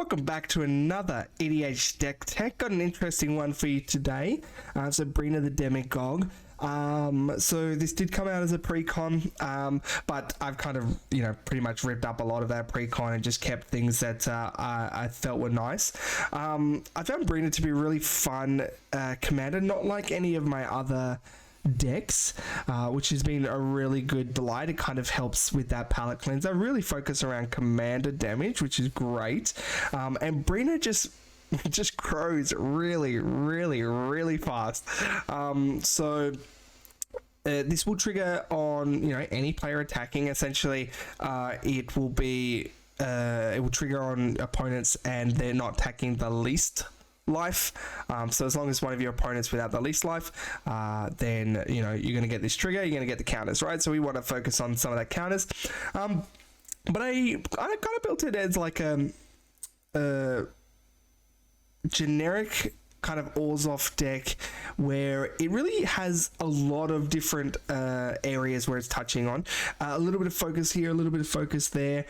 welcome back to another EDH deck tech. Got an interesting one for you today. So Breena the Demagogue. So this did come out as a pre-con, but I've kind of, pretty much ripped up a lot of that pre-con and just kept things that I felt were nice. I found Breena to be a really fun commander, not like any of my other decks, which has been a really good delight. It kind of helps with that palette cleanser. Really focus around commander damage, which is great. And Breena just grows really fast. So this will trigger on any player attacking. Essentially, it will trigger on opponents and they're not attacking the least life. So as long as one of your opponents without the least life, then you're going to get this trigger. You're going to get the counters, right? So we want to focus on some of that counters. But I kind of built it as like a generic kind of Orzhov deck where it really has a lot of different areas where it's touching on. A little bit of focus here, a little bit of focus there.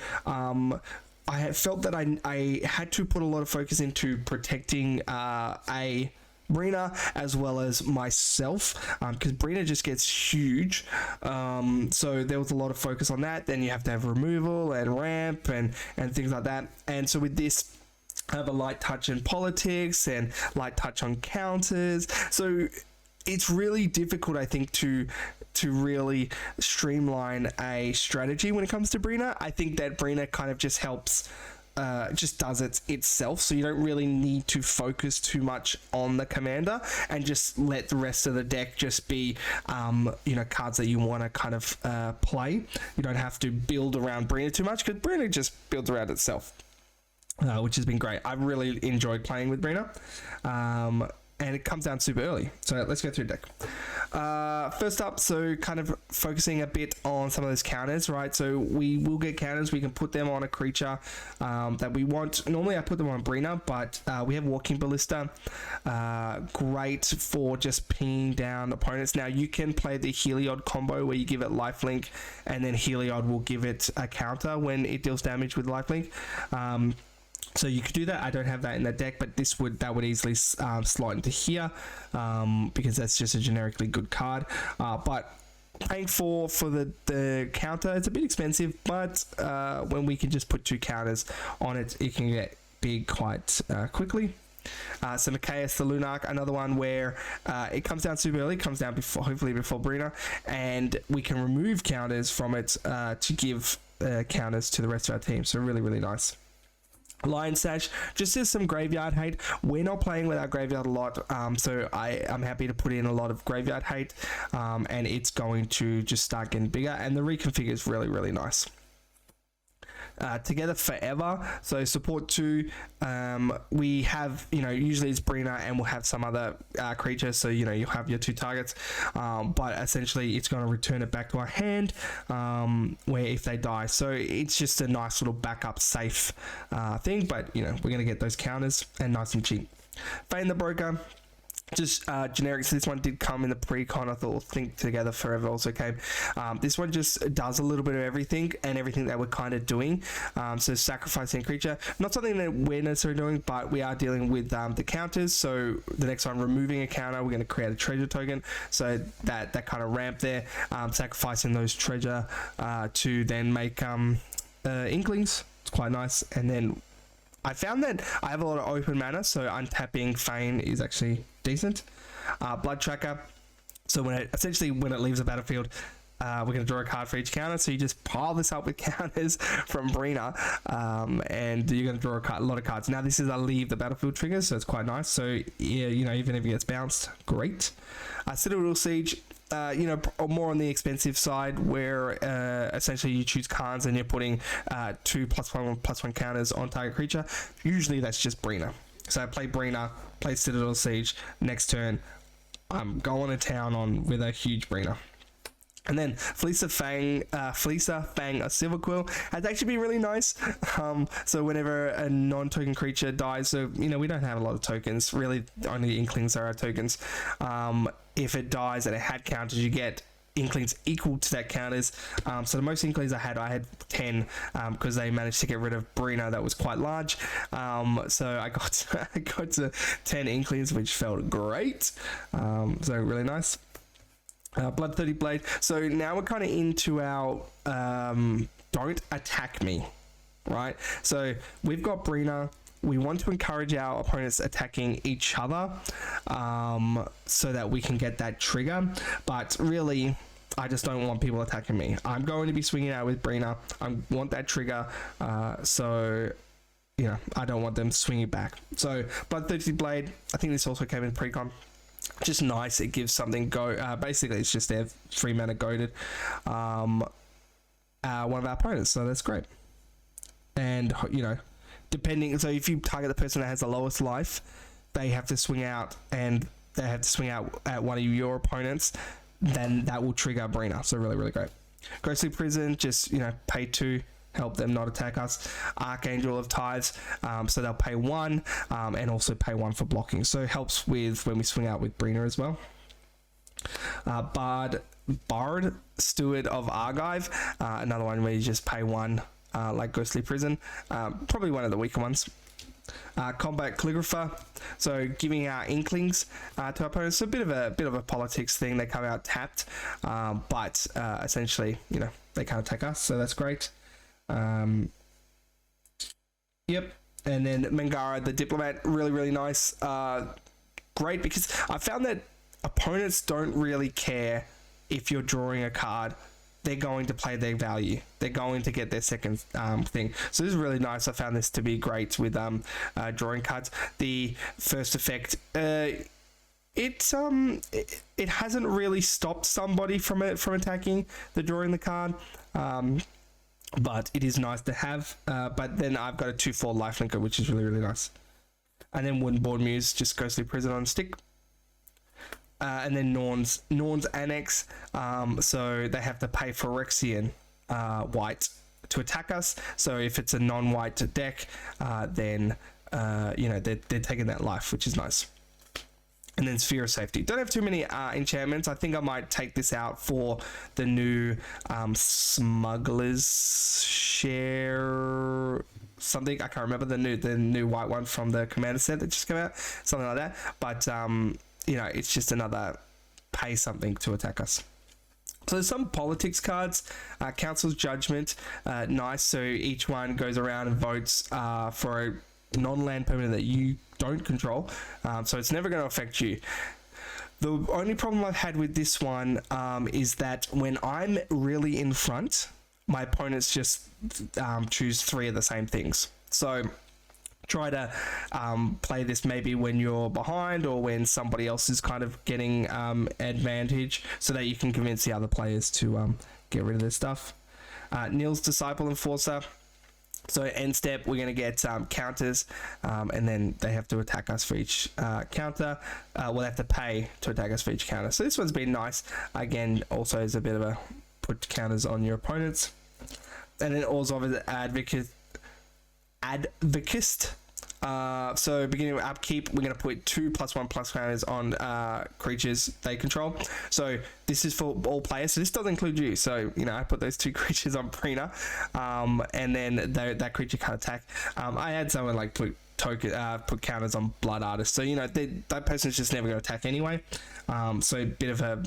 I have felt that I had to put a lot of focus into protecting a Breena as well as myself, because Breena just gets huge. So there was a lot of focus on that. Then you have to have removal and ramp and things like that. And so with this, I have a light touch in politics and light touch on counters. So it's really difficult, I think, to really streamline a strategy when it comes to Breena. I think that Breena kind of just helps, just does it itself, so you don't really need to focus too much on the commander and just let the rest of the deck just be, cards that you want to kind of play. You don't have to build around Breena too much, because Breena just builds around itself, which has been great. I've really enjoyed playing with Breena. And it comes down super early. So let's go through the deck. First up, so kind of focusing a bit on some of those counters, right? So we will get counters. We can put them on a creature that we want. Normally I put them on Breena, but we have Walking Ballista. Great for just pinging down opponents. Now you can play the Heliod combo where you give it lifelink and then Heliod will give it a counter when it deals damage with lifelink. So you could do that. I don't have that in the deck, but that would easily slot into here, because that's just a generically good card. But paying for the counter, it's a bit expensive, but when we can just put 2 counters on it, it can get big quite quickly. So Mikaeus the Lunarch, another one where it comes down super early, comes down hopefully before Breena, and we can remove counters from it to give counters to the rest of our team. So really nice. Lion Sash just is some graveyard hate. We're not playing with our graveyard a lot, so I'm happy to put in a lot of graveyard hate, and it's going to just start getting bigger, and the reconfigure is really nice. Together Forever, so support 2. We have, usually it's Breena and we'll have some other creature, so you'll have your 2 targets, but essentially it's going to return it back to our hand, where if they die, so it's just a nice little backup safe thing, but we're going to get those counters and nice and cheap. Fane the Broker, just generic. So this one did come in the pre-con. I thought Think Together Forever also came. This one just does a little bit of everything and everything that we're kind of doing. So sacrificing a creature, not something that we're necessarily doing, but we are dealing with the counters. So the next one, removing a counter, we're going to create a treasure token, so that kind of ramp there, sacrificing those treasure to then make Inklings. It's quite nice. And then I found that I have a lot of open mana, so untapping Fane is actually decent. Blood Tracker, so when it leaves the battlefield, we're going to draw a card for each counter, so you just pile this up with counters from Breena, and you're going to draw a lot of cards. Now this is a leave the battlefield trigger, so it's quite nice. So yeah, even if it gets bounced, great. Citadel Siege, more on the expensive side, where essentially you choose cards and you're putting 2 +1/+1 counters on target creature. Usually that's just Breena. So I play Breena, play Citadel Siege, next turn I'm going to town with a huge Breena. And then Fleecer Fang, a Silver Quill has actually been really nice. So whenever a non-token creature dies, so we don't have a lot of tokens. Really, only Inklings are our tokens. If it dies and it had counters, you get Inklings equal to that counters. So the most Inklings I had 10 because they managed to get rid of Breena that was quite large. So I got I got to 10 Inklings, which felt great. So really nice. Blood-Thirsty Blade. So now we're kind of into our don't attack me, right? So we've got Breena. We want to encourage our opponents attacking each other so that we can get that trigger. But really, I just don't want people attacking me. I'm going to be swinging out with Breena. I want that trigger. So, you know, I don't want them swinging back. So, Blood-Thirsty Blade, I think this also came in pre-con. Just nice. It gives something go. Basically, it's just their 3 mana goaded one of our opponents. So that's great. And, you know, depending, so if you target the person that has the lowest life, they have to swing out, and they have to swing out at one of your opponents, then that will trigger Breena. So really, really great. Ghostly Prison, just, you know, pay 2, help them not attack us. Archangel of Tithes, so they'll pay 1, and also pay 1 for blocking. So it helps with when we swing out with Breena as well. Bard, Steward of Archive, another one where you just pay 1. Like Ghostly Prison, probably one of the weaker ones. Combat Calligrapher, so giving our Inklings to our opponents. So a bit of a politics thing. They come out tapped, but essentially, you know, they can't attack us, so that's great. Yep. And then Mangara the Diplomat, really, really nice. Great, because I found that opponents don't really care if you're drawing a card. They're going to play their value. They're going to get their second thing. So this is really nice. I found this to be great with drawing cards. The first effect, it hasn't really stopped somebody from attacking the drawing the card. But it is nice to have. But then I've got a 2/4 lifelinker, which is really, really nice. And then Wooden Board Muse, just Ghostly Prison on a stick. And then Norn's Annex, so they have to pay Phyrexian white to attack us. So if it's a non-white deck, then you know, they're taking that life, which is nice. And then Sphere of Safety. Don't have too many enchantments. I think I might take this out for the new Smuggler's Share something. I can't remember the new white one from the Commander set that just came out, something like that. But you know, it's just another pay something to attack us. So there's some politics cards. Council's Judgment, nice. So each one goes around and votes for a non-land permanent that you don't control. So it's never going to affect you. The only problem I've had with this one is that when I'm really in front, my opponents just choose 3 of the same things. So try to play this maybe when you're behind or when somebody else is kind of getting advantage, so that you can convince the other players to get rid of their stuff. Neil's Disciple Enforcer. So end step, we're going to get counters, and then they have to attack us for each counter. We'll have to pay to attack us for each counter. So this one's been nice. Again, also is a bit of a put counters on your opponents. And then also the Advocist. So beginning with upkeep, we're going to put 2+1+ counters on creatures they control. So this is for all players, so this doesn't include you. So, you know, I put those 2 creatures on Breena, and then that creature can't attack. I had someone like put counters on Blood Artist, so, you know, that person's just never going to attack anyway. So a bit of a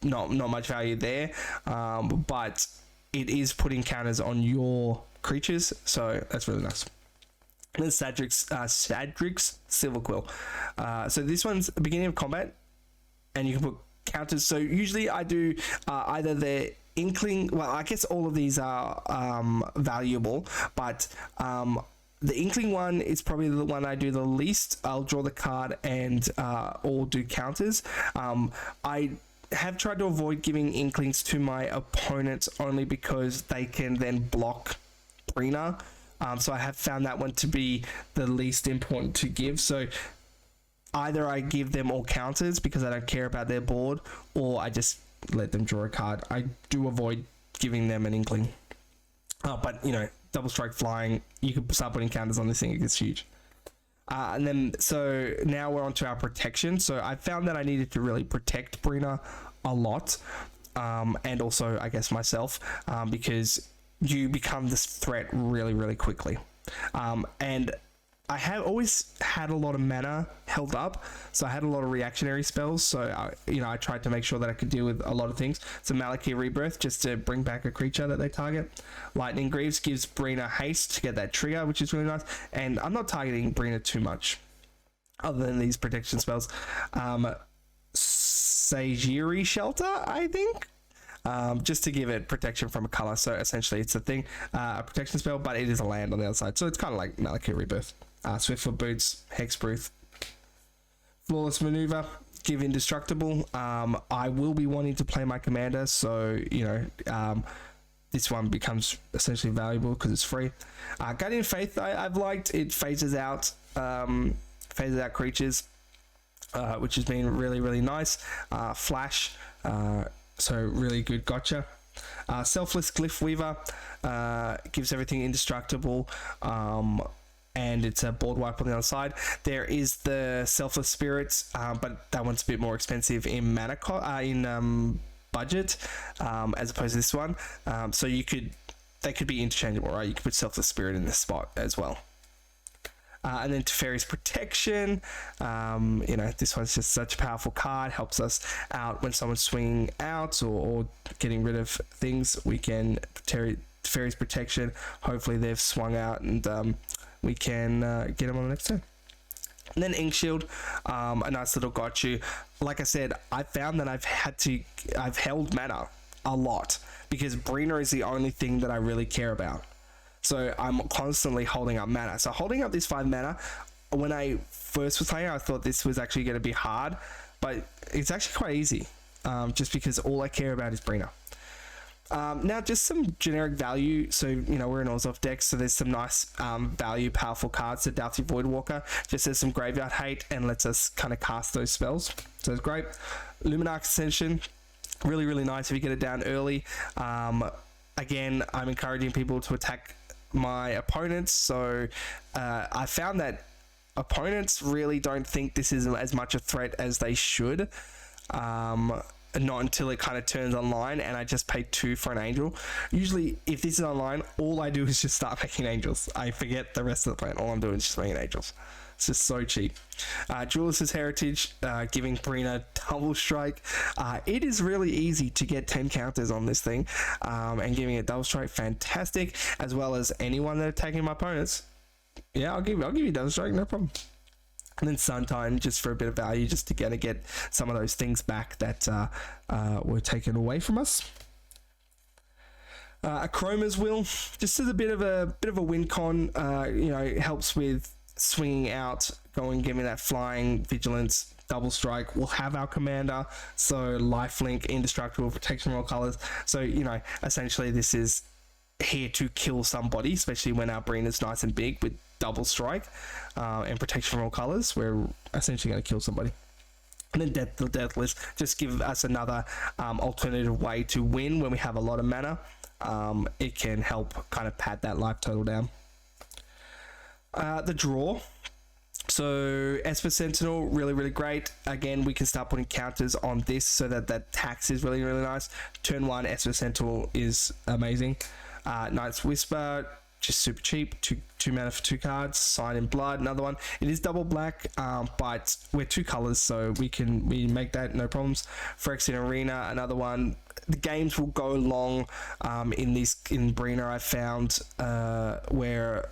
not much value there, but it is putting counters on your creatures, so that's really nice. And then Sadric's Silver Quill. So this one's the beginning of combat, and you can put counters. So usually I do either the Inkling. Well, I guess all of these are valuable, but the Inkling one is probably the one I do the least. I'll draw the card and or do counters. I have tried to avoid giving Inklings to my opponents only because they can then block Breena. So I have found that one to be the least important to give. So either I give them all counters because I don't care about their board, or I just let them draw a card. I do avoid giving them an Inkling. But, you know, double strike flying, you can start putting counters on this thing, it gets huge. And then, so now we're on to our protection. So I found that I needed to really protect Breena a lot. and also I guess myself, because you become this threat really, really quickly. And I have always had a lot of mana held up, so I had a lot of reactionary spells. So I tried to make sure that I could deal with a lot of things. So Maliki Rebirth, just to bring back a creature that they target. Lightning Greaves gives Breena haste to get that trigger, which is really nice. And I'm not targeting Breena too much, other than these protection spells. Synergie Shelter, I think. Just to give it protection from a color. So essentially it's a thing, a protection spell, but it is a land on the other side. So it's kind of like Maliki Rebirth. Swiftfoot Boots, Hexproof, Flawless Maneuver, give Indestructible. I will be wanting to play my commander, so this one becomes essentially valuable because it's free. Guardian Faith I've liked. It phases out creatures, which has been really, really nice. Flash, so really good gotcha. Selfless Glyph Weaver gives everything indestructible, and it's a board wipe on the other side. There is the Selfless Spirits, but that one's a bit more expensive in mana budget, as opposed to this one. So they could be interchangeable, right? You could put Selfless Spirit in this spot as well. And then Teferi's Protection, this one's just such a powerful card, helps us out when someone's swinging out or getting rid of things. We can Teferi's Protection, hopefully they've swung out, and we can get them on the next turn. And then Ink Shield, a nice little got you. Like I said, I found that I've held mana a lot because Breena is the only thing that I really care about. So I'm constantly holding up mana. So holding up this 5 mana, when I first was playing, I thought this was actually going to be hard, but it's actually quite easy, just because all I care about is Breena. Now, just some generic value. So, we're an Orzhov deck, so there's some nice value, powerful cards. So Doughty Voidwalker just has some graveyard hate and lets us kind of cast those spells. So it's great. Luminarch Ascension, really, really nice if you get it down early. Again, I'm encouraging people to attack my opponents. So I found that opponents really don't think this is as much a threat as they should. Not until it kind of turns online, and I just paid 2 for an angel. Usually, if this is online, all I do is just start making angels. I forget the rest of the plan. All I'm doing is just making angels. It's just so cheap. Duelist's Heritage, giving Breena double strike. It is really easy to get 10 counters on this thing, and giving it double strike, fantastic. As well as anyone that attacking my opponents. Yeah, I'll give you double strike, no problem. And then Suntime, just for a bit of value, just to get some of those things back that were taken away from us. Chroma's Will, just as a bit of a win con. It helps with swinging out, give me that flying, vigilance, double strike. We'll have our commander, so lifelink, indestructible, protection from all colors. So essentially this is here to kill somebody, especially when our Breena's nice and big with double strike and protection from all colors. We're essentially going to kill somebody. And then the Deathless just give us another alternative way to win when we have a lot of mana. It can help kind of pad that life total down. The draw. So Esper Sentinel, really, really great. Again, we can start putting counters on this so that tax is really, really nice. Turn 1, Esper Sentinel is amazing. Knight's Whisper, just super cheap. Two mana for 2 cards. Sign in Blood, another one. It is double black, but we're 2 colors, so we make that no problems. Phyrexian Arena, another one. The games will go long in Breena. I found where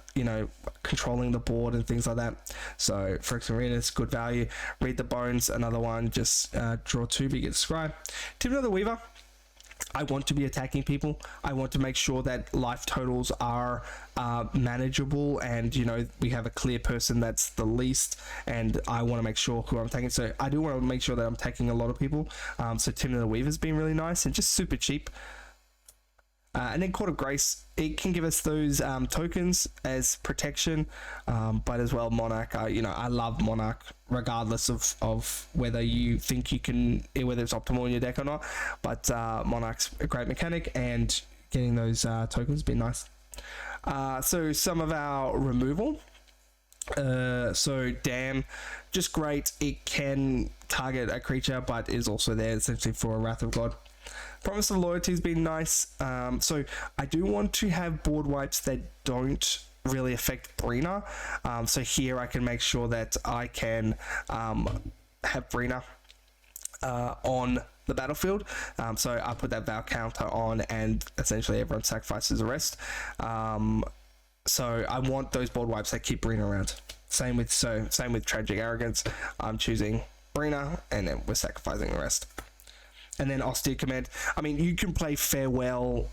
controlling the board and things like that. So Phyrexian Arena is good value. Read the Bones, another one. Just draw 2, but you get Scry. Timber the Weaver. I want to be attacking people. I want to make sure that life totals are manageable, and we have a clear person that's the least, and I want to make sure who I'm attacking. So I do want to make sure that I'm attacking a lot of people. So Tim the Weaver's been really nice and just super cheap. And then Court of Grace, it can give us those tokens as protection, but as well Monarch. I love Monarch regardless of whether you think you can, whether it's optimal in your deck or not. But Monarch's a great mechanic, and getting those tokens has been nice. So some of our removal. So Damn, just great. It can target a creature, but is also there essentially for a Wrath of God. Promise of Loyalty has been nice. So I do want to have board wipes that don't really affect Breena. So here I can make sure that I can have Breena on the battlefield. So I put that Val counter on, and essentially everyone sacrifices the rest. So I want those board wipes that keep Breena around. Same with Tragic Arrogance. I'm choosing Breena, and then we're sacrificing the rest. And then Austere Command. I mean, you can play Farewell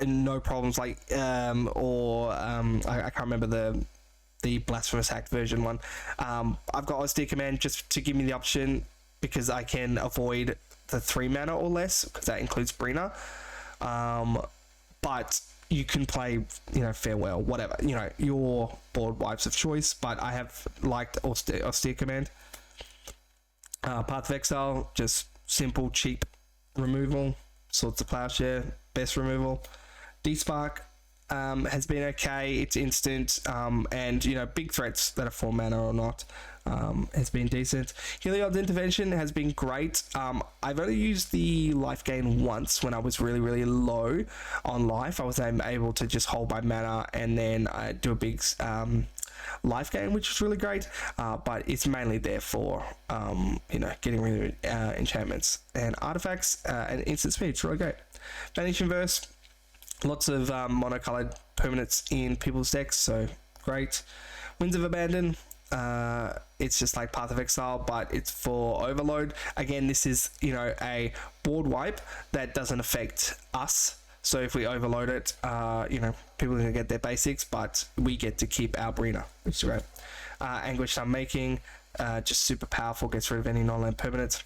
and no problems, like I can't remember the Blasphemous Act version one. I've got Austere Command just to give me the option, because I can avoid the 3 mana or less, because that includes Breena. But you can play, Farewell, whatever, your board wipes of choice. But I have liked Austere Command. Path of Exile, just simple, cheap removal. Swords of Plowshare, best removal. Despark has been okay. It's instant, and big threats that are 4 mana or not has been decent. Heliod's Intervention has been great. I've only used the life gain once when I was really, really low on life. I was able to just hold my mana and then do a big life gain, which was really great. But it's mainly there for getting rid of enchantments and artifacts and instant speed. It's really great. Vanish Inverse. Lots of monocolored permanents in people's decks, so great. Winds of Abandon, it's just like Path of Exile, but it's for Overload. Again, this is, a board wipe that doesn't affect us. So if we overload it, people are going to get their basics, but we get to keep our Breena, which is great. Anguish Unmaking, just super powerful, gets rid of any non-land permanents.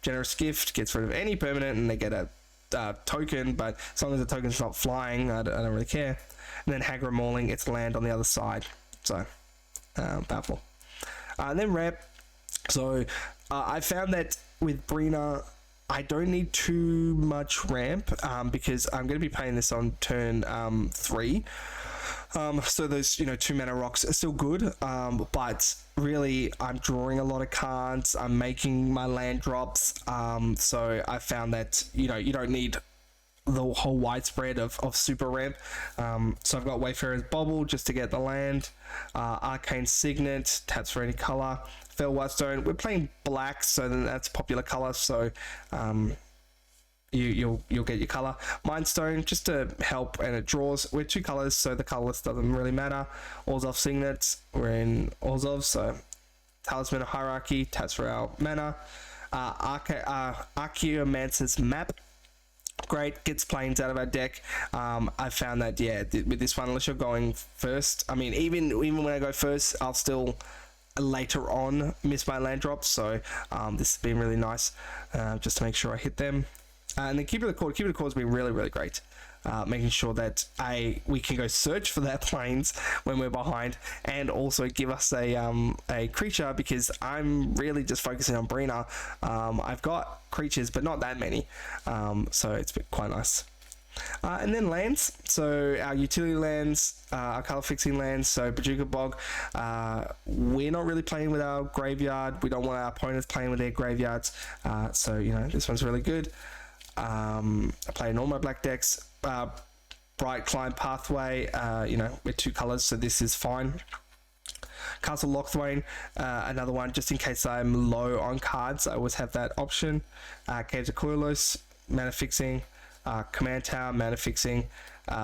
Generous Gift gets rid of any permanent, and they get a token, but as long as the token's not flying, I don't really care. And then Hagra Mauling, it's land on the other side, so powerful. And then Rep. So I found that with Breena, I don't need too much ramp because I'm going to be playing this on turn 3. So those 2 mana rocks are still good, but really I'm drawing a lot of cards. I'm making my land drops, so I found that you don't need the whole widespread of super ramp. So I've got Wayfarer's Bobble just to get the land, Arcane Signet, taps for any color, Fell Whitestone. We're playing black, so then that's popular color, so you'll get your color. Mindstone just to help, and it draws. We're 2 colors, so the colorless doesn't really matter. Orzhov Signet, we're in Orzhov, so Talisman of Hierarchy, taps for our mana. Archaeomancer's Map, great, gets planes out of our deck. I found that with this one, unless you're going first, I mean, even when I go first, I'll still later on miss my land drops, so this has been really nice, just to make sure I hit them. And then Keeper of the Court has been really, really great, making sure that we can go search for their planes when we're behind, and also give us a creature, because I'm really just focusing on Breena. I've got creatures, but not that many, so it's been quite nice. And then lands, so our utility lands, our color fixing lands, so Bojuka Bog, we're not really playing with our graveyard. We don't want our opponents playing with their graveyards, so this one's really good. I play in all my black decks. Bright Climb Pathway, with 2 colors, so this is fine. Castle Lochthwain, another one, just in case I'm low on cards, I always have that option. Caves of Koilos, mana fixing. Command Tower, mana fixing.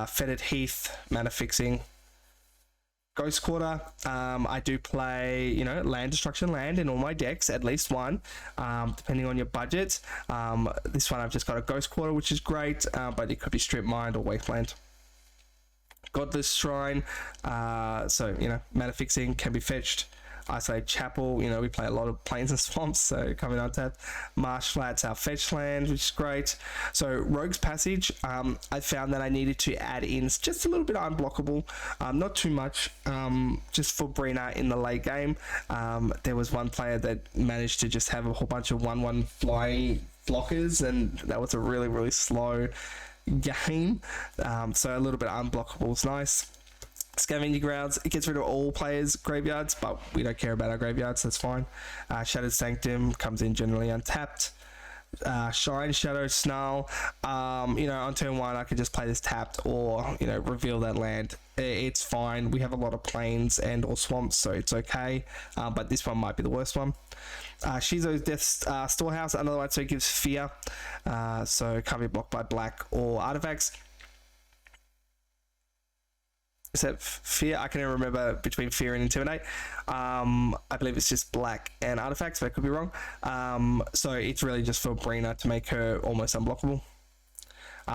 Fetid Heath, mana fixing. Ghost Quarter, I do play, land destruction land in all my decks, at least one, depending on your budget. This one I've just got a Ghost Quarter, which is great, but it could be Strip Mind or Wasteland. Godless Shrine, so, mana fixing can be fetched. Isolated Chapel, we play a lot of plains and swamps, so coming on tap. Marsh Flats, our fetch land, which is great. So Rogue's Passage, I found that I needed to add in just a little bit of unblockable, not too much, just for Breena in the late game. There was one player that managed to just have a whole bunch of 1/1 flying blockers, and that was a really, really slow game. So a little bit of unblockable is nice. Scavenger Grounds, it gets rid of all players' graveyards, but we don't care about our graveyards, so that's fine. Shattered Sanctum comes in generally untapped. Shine, Shadow, Snarl. You know, on turn 1 I could just play this tapped, or, you know, reveal that land. It's fine. We have a lot of plains and or swamps, so it's okay. But this one might be the worst one. Shizo's Death's Storehouse, another one, so it gives fear. So it can't be blocked by black or artifacts. Except fear, I can never remember between fear and intimidate. I believe it's just black and artifacts, but I could be wrong. So it's really just for Breena to make her almost unblockable.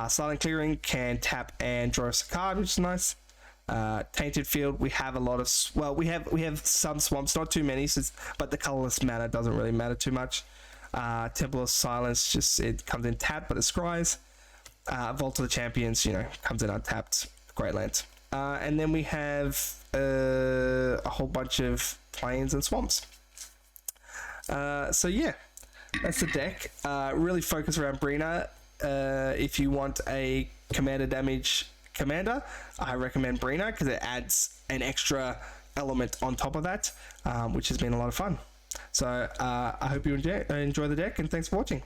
Silent Clearing can tap and draw us a card, which is nice. Tainted Field, we have a lot of, well, we have some swamps, not too many, but the colorless mana doesn't really matter too much. Temple of Silence, just it comes in tapped, but it scries. Vault of the Champions, you know, comes in untapped. Great lands. And then we have a whole bunch of plains and swamps. So yeah, that's the deck. Really focus around Breena. If you want a commander damage commander, I recommend Breena because it adds an extra element on top of that, which has been a lot of fun. So I hope you enjoy the deck, and thanks for watching.